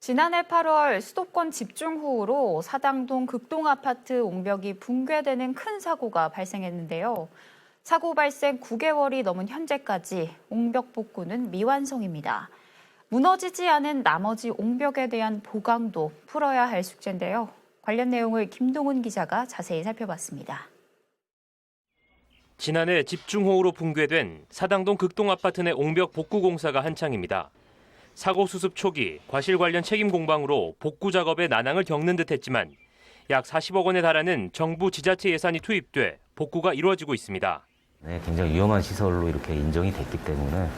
지난해 8월 수도권 집중호우로 사당동 극동아파트 옹벽이 붕괴되는 큰 사고가 발생했는데요. 사고 발생 9개월이 넘은 현재까지 옹벽 복구는 미완성입니다. 무너지지 않은 나머지 옹벽에 대한 보강도 풀어야 할 숙제인데요. 관련 내용을 김동훈 기자가 자세히 살펴봤습니다. 지난해 집중호우로 붕괴된 사당동 극동아파트 내 옹벽 복구 공사가 한창입니다. 사고 수습 초기 과실 관련 책임 공방으로 복구 작업에 난항을 겪는 듯했지만 약 40억 원에 달하는 정부 지자체 예산이 투입돼 복구가 이루어지고 있습니다. 네, 굉장히 위험한 시설로 이렇게 인정이 됐기 때문에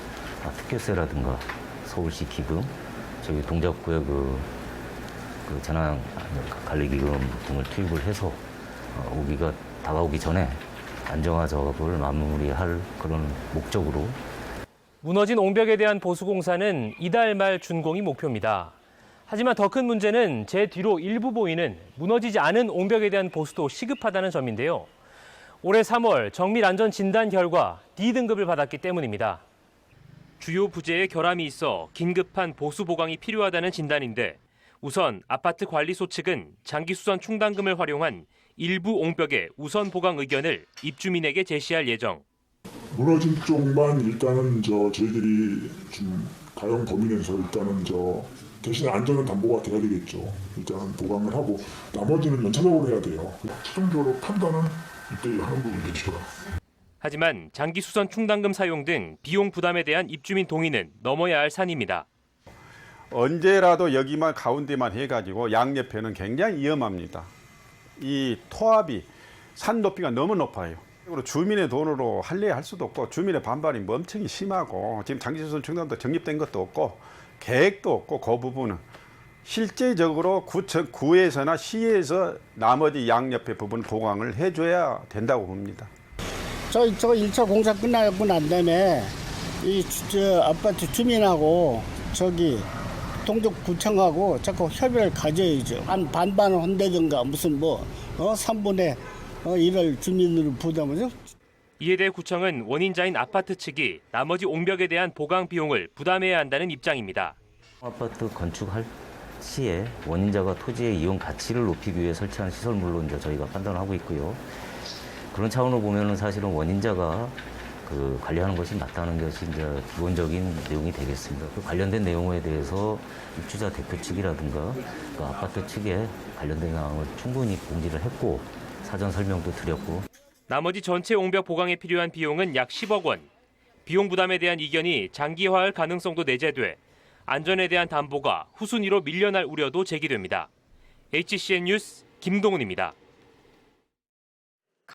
특별세라든가 서울시 기금, 저희 동작구의 그 재난 관리 기금 등을 투입을 해서 오기가 다가오기 전에 안정화 작업을 마무리할 그런 목적으로. 무너진 옹벽에 대한 보수 공사는 이달 말 준공이 목표입니다. 하지만 더 큰 문제는 제 뒤로 일부 보이는 무너지지 않은 옹벽에 대한 보수도 시급하다는 점인데요. 올해 3월 정밀 안전 진단 결과 D등급을 받았기 때문입니다. 주요 부재에 결함이 있어 긴급한 보수 보강이 필요하다는 진단인데 우선 아파트 관리소 측은 장기수선 충당금을 활용한 일부 옹벽의 우선 보강 의견을 입주민에게 제시할 예정. 무너진 쪽만 일단은 저희들이 좀 가용 범위 내에서 일단은 대신 안전은 담보가 돼야 되겠죠. 일단은 보강을 하고 나머지는 연차적으로 해야 돼요. 최종적으로 판단은 이때 하는 부분이죠. 하지만 장기수선 충당금 사용 등 비용 부담에 대한 입주민 동의는 넘어야 할 산입니다. 언제라도 여기만 가운데만 해가지고 양옆에는 굉장히 위험합니다. 이 토합이 산 높이가 너무 높아요. 주민의 돈으로 할 수도 없고 주민의 반발이 멈청이 심하고 지금 장기수선 충당도 정립된 것도 없고 계획도 없고 그 부분은 실제적으로 구에서나 시에서 나머지 양옆의 부분 보강을 해줘야 된다고 봅니다. 저 1차 공사 끝나고 난 다음에 아파트 주민하고 동작구청하고 자꾸 협의를 가져야죠. 한 반반을 한다든가 무슨 3분의 1을 주민으로 부담하죠. 이에 대해 구청은 원인자인 아파트 측이 나머지 옹벽에 대한 보강 비용을 부담해야 한다는 입장입니다. 아파트 건축할 시에 원인자가 토지의 이용 가치를 높이기 위해 설치한 시설물로 이제 저희가 판단을 하고 있고요. 그런 차원으로 보면은 사실은 원인자가 관리하는 것이 맞다는 것이 이제 기본적인 내용이 되겠습니다. 그 관련된 내용에 대해서 입주자 대표 측이라든가 아파트 측에 관련된 사항을 충분히 공지를 했고 사전 설명도 드렸고. 나머지 전체 옹벽 보강에 필요한 비용은 약 10억 원. 비용 부담에 대한 이견이 장기화할 가능성도 내재돼 안전에 대한 담보가 후순위로 밀려날 우려도 제기됩니다. HCN 뉴스 김동훈입니다.